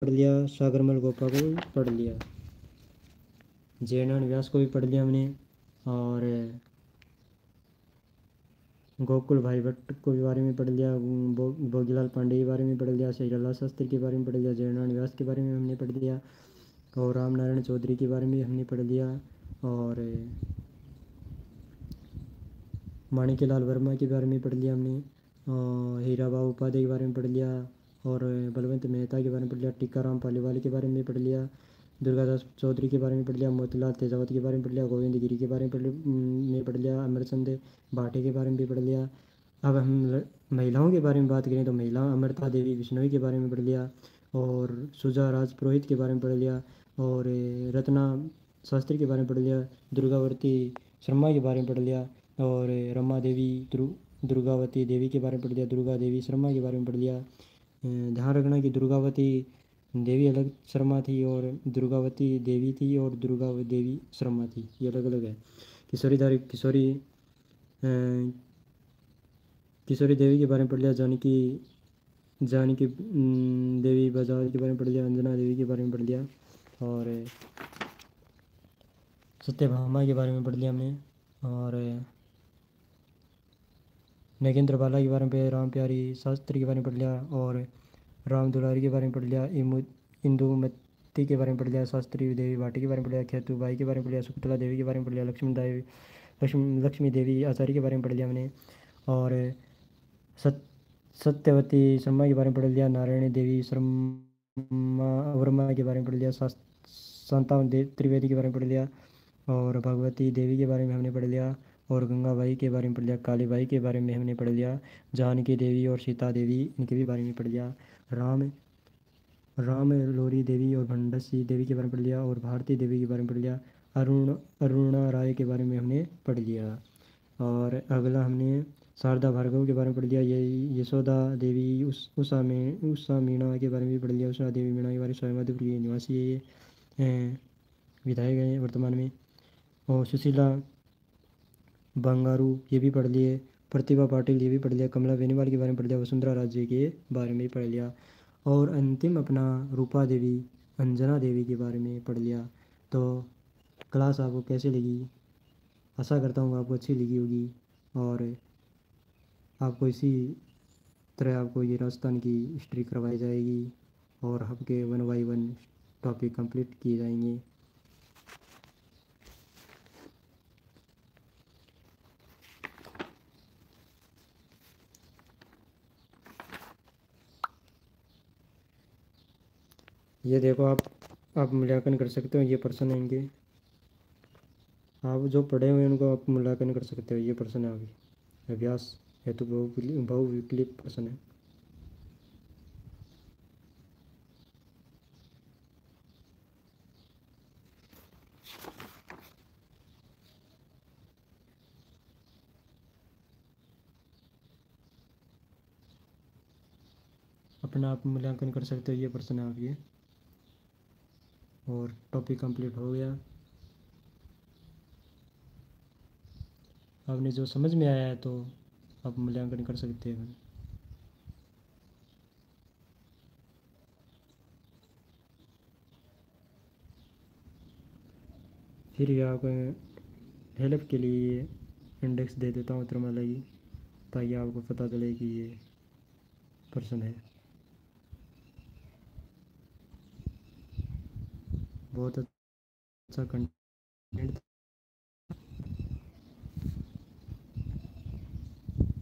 पढ़ लिया, सागरमल गोपा को भी पढ़ लिया, जयनारायण व्यास को भी पढ़ लिया हमने, और गोकुल भाई भट्ट को भी बारे में पढ़ लिया, भोगीलाल पांडे के बारे में पढ़ लिया, शैलला शास्त्री के बारे में पढ़ लिया, जयनारायण व्यास के बारे में हमने पढ़ लिया, और राम नारायण चौधरी के बारे में हमने पढ़ लिया, और माणिक्यलाल वर्मा के बारे में पढ़ लिया हमने, और हीरा बाबू उपाध्याय के बारे में पढ़ लिया, और बलवंत मेहता के बारे में पढ़ लिया, टीकाराम पालीवाल के बारे में पढ़ लिया, दुर्गादास चौधरी के बारे में पढ़ लिया, मोतीलाल तेजावत के बारे में पढ़ लिया, गोविंद गिरी के बारे में पढ़ लिया, अमरचंद भाटे के बारे में भी पढ़ लिया। अब हम महिलाओं के बारे में बात करें तो महिला अमृता देवी बिश्नोई के बारे में पढ़ लिया, और सुजा राज पुरोहित के बारे में पढ़ लिया, और रत्ना शास्त्री के बारे में पढ़ लिया, दुर्गावती शर्मा के बारे में पढ़ लिया, और रमा देवी दुर्गावती देवी के बारे में पढ़ लिया, दुर्गा देवी शर्मा के बारे में पढ़ लिया। ध्यान रखना कि दुर्गावती देवी अलग शर्मा थी और दुर्गावती देवी थी और दुर्गा देवी शर्मा थी, ये अलग अलग है। किशोरी देवी के बारे में पढ़ लिया, जानकी देवी बजाज के बारे में पढ़ लिया, अंजना देवी के बारे में पढ़ लिया, और सत्यभामा के बारे में पढ़ लिया हमने, और नगेंद्र बाला के बारे में, राम प्यारी शास्त्री के बारे में पढ़ लिया, और राम दुलारी के बारे में पढ़ लिया, इंदुमती के बारे में पढ़ लिया, शास्त्री देवी भाटी के बारे में पढ़ लिया, खेतूबाई के बारे में पढ़ लिया, शकुंतला देवी के बारे में पढ़ लिया, लक्ष्मी देवी आचार्य के बारे में पढ़ लिया हमने, और सत्यवती शर्मा के बारे में पढ़ लिया, नारायणी देवी शर्मा वर्मा के बारे में पढ़ लिया, शांतावन त्रिवेदी के बारे में पढ़ लिया, और भगवती देवी के बारे में हमने पढ़ लिया, और गंगाबाई के बारे में पढ़ लिया, कालीबाई के बारे में हमने पढ़ लिया, जानकी देवी और सीता देवी इनके भी बारे में पढ़ लिया, राम लोरी देवी और भंडसी देवी के बारे में पढ़ लिया, और भारती देवी के बारे में पढ़ लिया, अरुणा राय के बारे में हमने पढ़ लिया। और अगला हमने शारदा भार्गव के बारे में पढ़ लिया, ये यशोदा देवी उषा मीणा के बारे में भी पढ़ लिया, उषा देवी मीणा के बारे में, स्वयं मध्यपुर की निवासी है ये, विधायक हैं वर्तमान में, और सुशीला बंगारू ये भी पढ़ लिए, प्रतिभा पाटिल ये भी पढ़ लिया, कमला बेनीवाल के बारे में पढ़ लिया, वसुंधरा राजे के बारे में भी पढ़ लिया, और अंतिम अपना रूपा देवी अंजना देवी के बारे में पढ़ लिया। तो क्लास आपको कैसी लगी? आशा करता हूँ आपको अच्छी लगी होगी, और आपको इसी तरह आपको ये राजस्थान की हिस्ट्री करवाई जाएगी, और आपके 1 बाय 1 टॉपिक कंप्लीट किए जाएंगे। ये देखो आप मूल्यांकन कर सकते हो, ये प्रश्न आएंगे, आप जो पढ़े हुए हैं उनको आप मूल्यांकन कर सकते हो, ये प्रश्न है अभी अभ्यास हेतु बहुविकल्प प्रश्न है। अपना आप मूल्यांकन कर सकते हो, ये प्रश्न है आप ये, और टॉपिक कंप्लीट हो गया। आपने जो समझ में आया है तो आप मूल्यांकन कर सकते हैं। फिर ये आप हेल्प के लिए इंडेक्स दे देता हूँ त्रिमाला की, ताकि आपको पता चले कि ये प्रश्न है। बहुत अच्छा कंटेंट,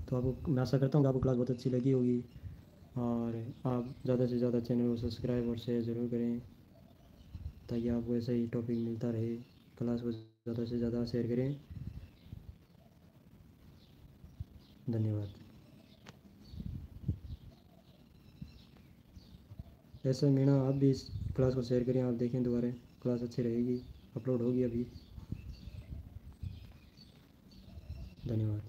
तो आपको मैं आशा करता हूँ कि आपको क्लास बहुत अच्छी लगी होगी, और आप ज़्यादा से ज़्यादा चैनल को सब्सक्राइब और शेयर ज़रूर करें, ताकि आपको ऐसा ही टॉपिक मिलता रहे। क्लास को ज़्यादा से ज़्यादा शेयर करें। धन्यवाद। ऐसा मीणा आप भी इस क्लास को शेयर करें, आप देखें दोबारा, क्लास अच्छी रहेगी, अपलोड होगी अभी। धन्यवाद।